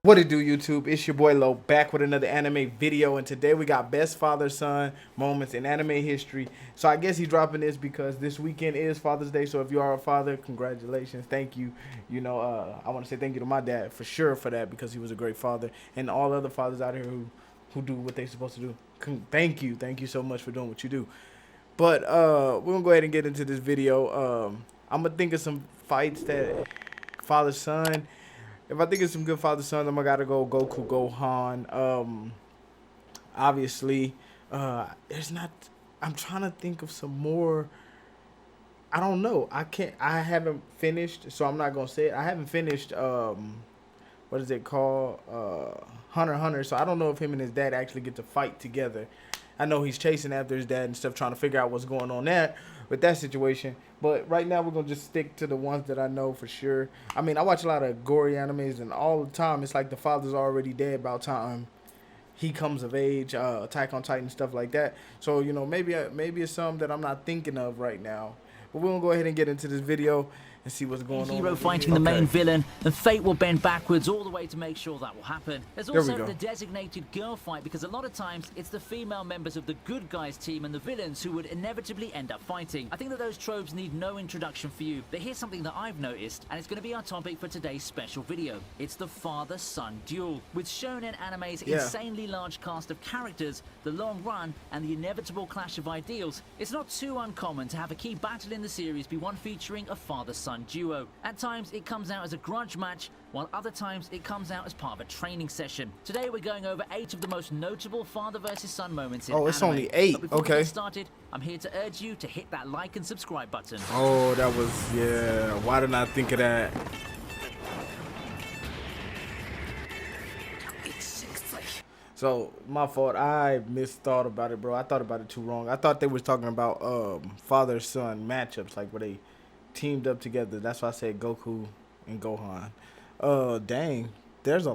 What it do, YouTube? It's your boy Lo back with another anime video, and today we got best father-son moments in anime history. So I guess he's dropping this because this weekend is Father's Day. So if you are a father, congratulations, thank you. I want to say thank you to my dad for sure for that because he was a great father, and all other fathers out here who do what they're supposed to do. Thank you so much for doing what you do. But we're gonna go ahead and get into this video. I'm gonna think of some fights that father-son. If I think of some good father-son, I'm gotta go Goku Gohan. Obviously, there's not. I'm trying to think of some more. I don't know. I can't. I haven't finished, so I'm not gonna say it. I haven't finished. What is it called? Hunter x Hunter. So I don't know if him and his dad actually get to fight together. I know he's chasing after his dad and stuff, trying to figure out what's going on there with that situation. But right now, we're going to just stick to the ones that I know for sure. I mean, I watch a lot of gory animes, and all the time, it's like the father's already dead about time he comes of age, Attack on Titan, stuff like that. So, maybe it's something that I'm not thinking of right now. But we're going to go ahead and get into this video and see what's going on. Hero fighting the main villain, and fate will bend backwards all the way to make sure that will happen. There's also the designated girl fight, because a lot of times it's the female members of the good guys team and the villains who would inevitably end up fighting. I think that those tropes need no introduction for you, but here's something that I've noticed, and it's going to be our topic for today's special video. It's the father-son duel. With shonen anime's insanely large cast of characters, the long run, and the inevitable clash of ideals, it's not too uncommon to have a key battle in the series be one featuring a father-son duo. At times it comes out as a grudge match, while other times it comes out as part of a training session. Today we're going over 8 of the most notable father versus son moments in anime. Oh, it's only 8. But before we get started, I'm here to urge you to hit that like and subscribe button. Oh, that was, why didn't I think of that? So, my fault. I misthought about it, bro. I thought about it too wrong. I thought they was talking about father-son matchups, like where they teamed up together. That's why I said Goku and Gohan. Dang. There's a...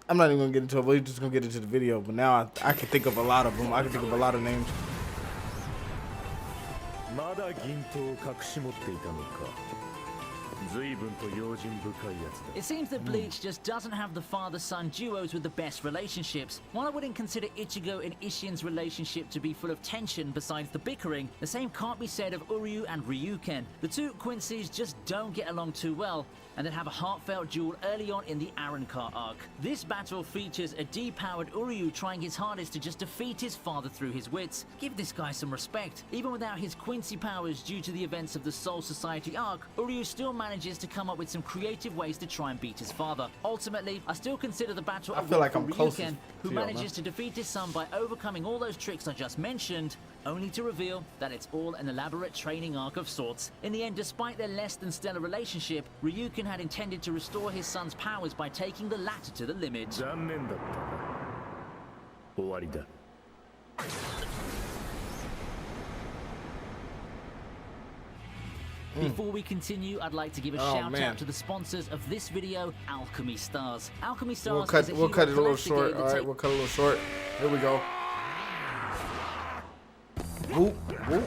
I'm not even going to get into it. We're just going to get into the video. But now I can think of a lot of them. I can think of a lot of names. It seems that Bleach just doesn't have the father-son duos with the best relationships. While I wouldn't consider Ichigo and Ishin's relationship to be full of tension besides the bickering, the same can't be said of Uryu and Ryuken. The two Quincy's just don't get along too well, and then have a heartfelt duel early on in the Arrancar arc. This battle features a depowered Uryu trying his hardest to just defeat his father through his wits. Give this guy some respect. Even without his Quincy powers due to the events of the Soul Society arc, Uryu still manages to come up with some creative ways to try and beat his father. Ultimately, I still consider the battle a win for Ryuken, who manages to defeat his son by overcoming all those tricks I just mentioned, only to reveal that it's all an elaborate training arc of sorts. In the end, despite their less than stellar relationship, Ryuken had intended to restore his son's powers by taking the latter to the limit. Before we continue, I'd like to give a shout out to the sponsors of this video, Alchemy Stars. Alchemy Stars we'll cut it a little short. All right, we'll cut it a little short. Here we go. Whoop, whoop.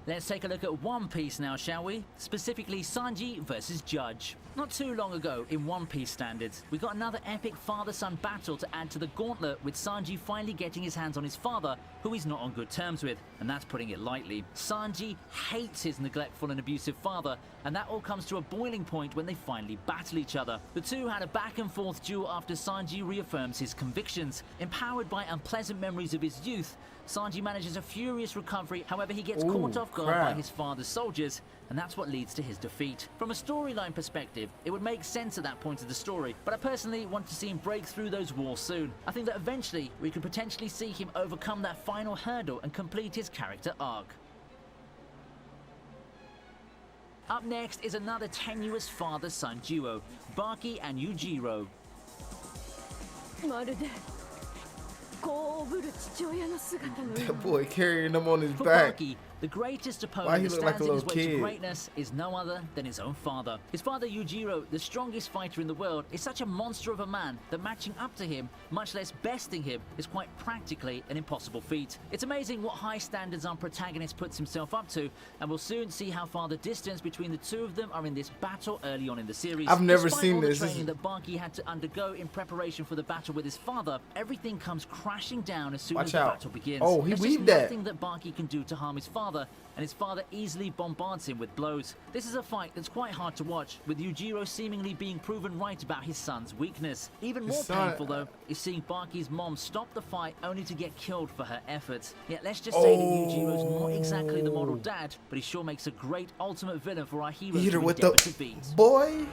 Let's take a look at One Piece now, shall we? Specifically, Sanji versus Judge. Not too long ago, in One Piece standards, we got another epic father-son battle to add to the gauntlet, with Sanji finally getting his hands on his father, who he's not on good terms with, and that's putting it lightly. Sanji hates his neglectful and abusive father, and that all comes to a boiling point when they finally battle each other. The two had a back-and-forth duel after Sanji reaffirms his convictions. Empowered by unpleasant memories of his youth, Sanji manages a furious recovery, however he gets caught off guard by his father's soldiers, and that's what leads to his defeat. From a storyline perspective, it would make sense at that point of the story, but I personally want to see him break through those walls soon. I think that eventually we could potentially see him overcome that final hurdle and complete his character arc. Up next is another tenuous father-son duo, Baki and Yujiro. That boy carrying them on his For back. Baki, the greatest Why he opponent that look like a stands in his little way to kid? greatness is no other than his own father. His father Yujiro, the strongest fighter in the world, is such a monster of a man that matching up to him, much less besting him, is quite practically an impossible feat. It's amazing what high standards our protagonist puts himself up to, and we'll soon see how far the distance between the two of them are in this battle early on in the series. I've never Despite seen all the this. training that Baki had to undergo in preparation for the battle with his father, everything comes crashing down as soon as Watch the out. battle begins. Oh, he There's weaved just that. nothing that Baki can do to harm his father, and his father easily bombards him with blows. This is a fight that's quite hard to watch, with Yujiro seemingly being proven right about his son's weakness. Even more painful, though, is seeing Baki's mom stop the fight only to get killed for her efforts. Yet let's just say that Yujiro's not exactly the model dad, but he sure makes a great ultimate villain for our hero Hit her to with endeavor to the beat. boy.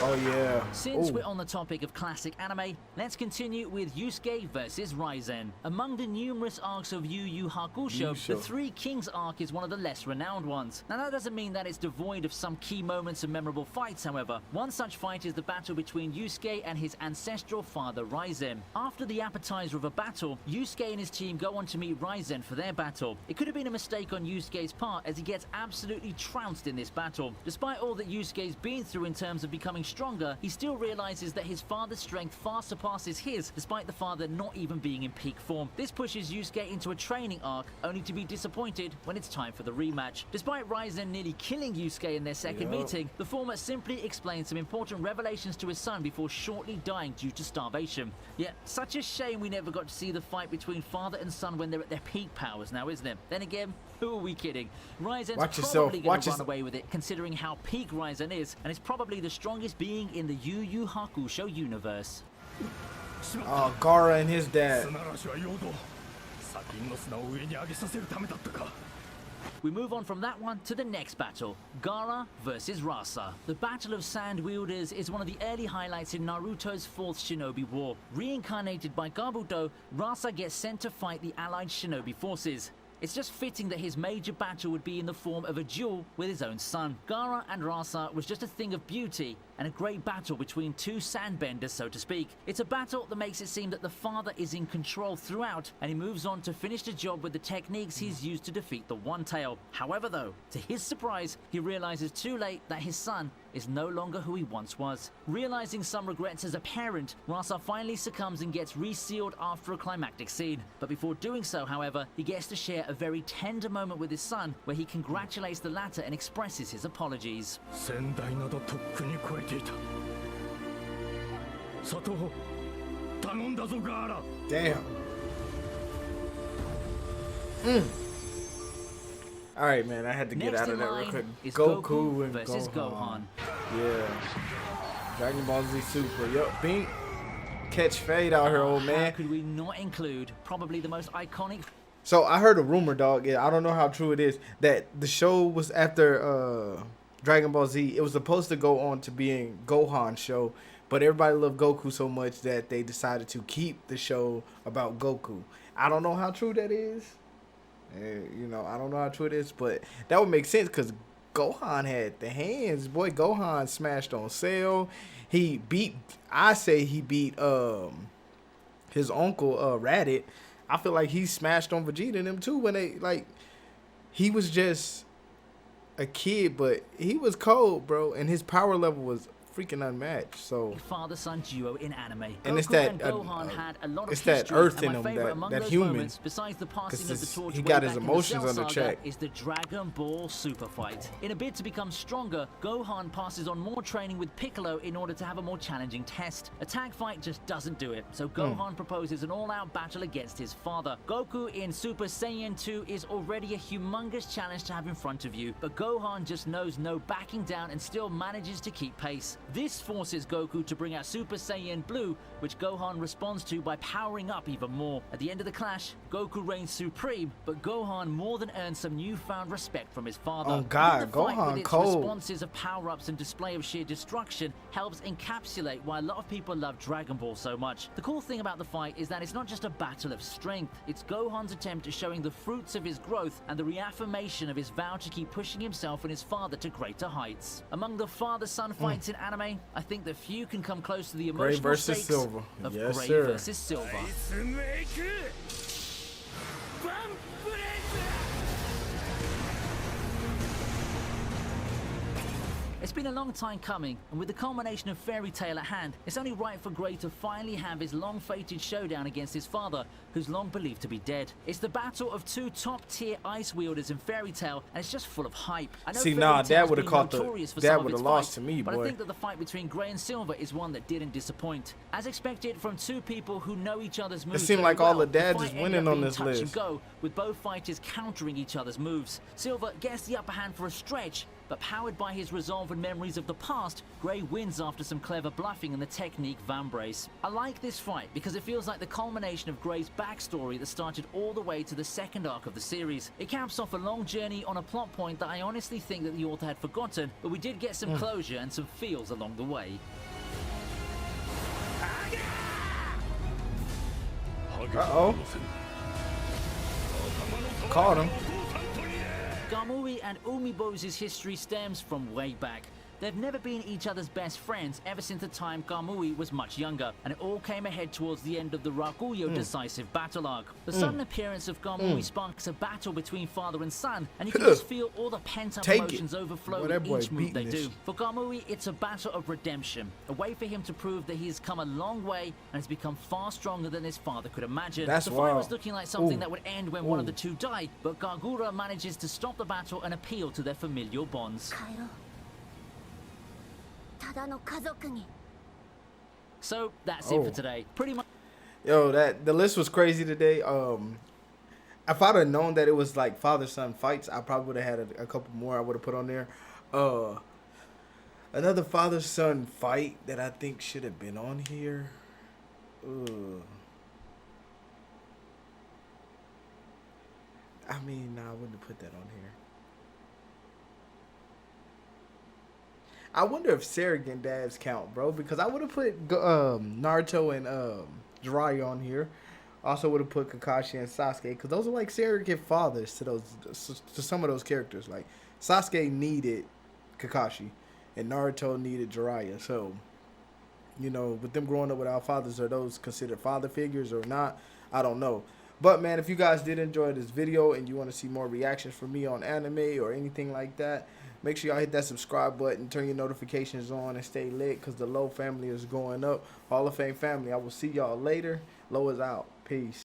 Oh yeah. Since Ooh. we're on the topic of classic anime, let's continue with Yusuke vs Raizen. Among the numerous arcs of Yu Yu Hakusho, the Three Kings arc is one of the less renowned ones. Now that doesn't mean that it's devoid of some key moments and memorable fights, however. One such fight is the battle between Yusuke and his ancestral father Raizen. After the appetizer of a battle, Yusuke and his team go on to meet Raizen for their battle. It could have been a mistake on Yusuke's part as he gets absolutely trounced in this battle. Despite all that Yusuke's been through in terms of becoming stronger, he still realizes that his father's strength far surpasses his, despite the father not even being in peak form. This pushes Yusuke into a training arc, only to be disappointed when it's time for the rematch. Despite Raizen nearly killing Yusuke in their second meeting, the former simply explains some important revelations to his son before shortly dying due to starvation. Yet, such a shame we never got to see the fight between father and son when they're at their peak powers now, isn't it? Then again, who are we kidding? Raizen's probably going to run away with it, considering how peak Raizen is, and is probably the strongest being in the Yu Yu Hakusho universe. Oh, Gaara and his dad. We move on from that one to the next battle, Gaara vs Rasa. The Battle of Sand Wielders is one of the early highlights in Naruto's 4th Shinobi War. Reincarnated by Kabuto, Rasa gets sent to fight the allied shinobi forces. It's just fitting that his major battle would be in the form of a duel with his own son. Gaara and Rasa was just a thing of beauty and a great battle between two sandbenders, so to speak. It's a battle that makes it seem that the father is in control throughout, and he moves on to finish the job with the techniques he's used to defeat the One Tail. However though, to his surprise, he realizes too late that his son is no longer who he once was. Realizing some regrets as a parent, Rasa finally succumbs and gets resealed after a climactic scene. But before doing so, however, he gets to share a very tender moment with his son where he congratulates the latter and expresses his apologies. Damn. All right, man. I had to get Next out of in that real line quick. is Goku and versus Gohan. Gohan. Yeah. Dragon Ball Z Super. Yo, Bink. Catch fade out here, old How man. could we not include probably the most iconic So I heard a rumor, dog. Yeah, I don't know how true it is, that the show was after Dragon Ball Z. It was supposed to go on to being Gohan's show, but everybody loved Goku so much that they decided to keep the show about Goku. I don't know how true that is. You know, I don't know how true it is, but that would make sense because Gohan had the hands. Boy, Gohan smashed on Cell. He beat, he beat his uncle Raditz. I feel like he smashed on Vegeta and them too when they, like, he was just a kid, but he was cold, bro, and his power level was freaking unmatched. So father-son duo in anime. and Goku it's that and Gohan had a lot of it's that history, earth and in my him, favorite among that those human. moments, besides the passing of the torch he way got back his in the emotions Cell under Saga, check. is the Dragon Ball Super fight. In a bid to become stronger, Gohan passes on more training with Piccolo in order to have a more challenging test. A tag fight just doesn't do it, so Gohan proposes an all-out battle against his father. Goku in Super Saiyan 2 is already a humongous challenge to have in front of you, but Gohan just knows no backing down and still manages to keep pace. This forces Goku to bring out Super Saiyan Blue, which Gohan responds to by powering up even more. At the end of the clash, Goku reigns supreme, but Gohan more than earns some newfound respect from his father. Oh God, The fight, Gohan with its cold. responses of power-ups and display of sheer destruction helps encapsulate why a lot of people love Dragon Ball so much. The cool thing about the fight is that it's not just a battle of strength, it's Gohan's attempt at showing the fruits of his growth and the reaffirmation of his vow to keep pushing himself and his father to greater heights. Among the father-son fights in anime, anime, I think that few can come close to the Gray emotional versus stakes Silver. of Yes, Gray sir. versus Silver. It's been a long time coming, and with the culmination of Fairy Tail at hand, it's only right for Gray to finally have his long-fated showdown against his father, who's long believed to be dead. It's the battle of two top-tier ice wielders in Fairy Tail, and it's just full of hype. I know See, Fairy nah, Tail's Dad would've been caught the- notorious for Dad some of would've its lost fights, to me, but I boy. think that the fight between Gray and Silver is one that didn't disappoint. As expected from two people who know each other's moves seemed very like all well, the dads fight is ended winning up on being this touch list. and go, with both fighters countering each other's moves. Silver gets the upper hand for a stretch, but powered by his resolve and memories of the past, Gray wins after some clever bluffing and the technique Vambrace. I like this fight because it feels like the culmination of Gray's backstory that started all the way to the second arc of the series. It caps off a long journey on a plot point that I honestly think that the author had forgotten, but we did get some closure and some feels along the way. Uh-oh. Caught him. Gamui and Umibo's history stems from way back. They've never been each other's best friends ever since the time Gamui was much younger, and it all came ahead towards the end of the Raguyo decisive battle arc. The sudden appearance of Gamui sparks a battle between father and son, and you can just feel all the pent-up Take emotions it. overflow Boy, with that boy each move they beating this. do. For Gamui, it's a battle of redemption, a way for him to prove that he has come a long way and has become far stronger than his father could imagine. That's the fight wild. was looking like something Ooh. that would end when one of Ooh. the two died, but Gargura manages to stop the battle and appeal to their familial bonds. 帰ろうただの家族に So that's it Oh. for today. Pretty much. Yo, the list was crazy today. If I'd have known that it was like father-son fights, I probably would have had a couple more I would have put on there. Another father-son fight that I think should have been on here. I mean, nah, I wouldn't have put that on here. I wonder if Sarragan dads count, bro, because I would have put Naruto and Jiraiya on here. Also would have put Kakashi and Sasuke, because those are like surrogate fathers to some of those characters. Like Sasuke needed Kakashi, and Naruto needed Jiraiya. So, you know, with them growing up without fathers, are those considered father figures or not? I don't know. But man, if you guys did enjoy this video and you want to see more reactions from me on anime or anything like that, make sure y'all hit that subscribe button, turn your notifications on, and stay lit, because the Low family is going up. Hall of Fame family, I will see y'all later. Low is out. Peace.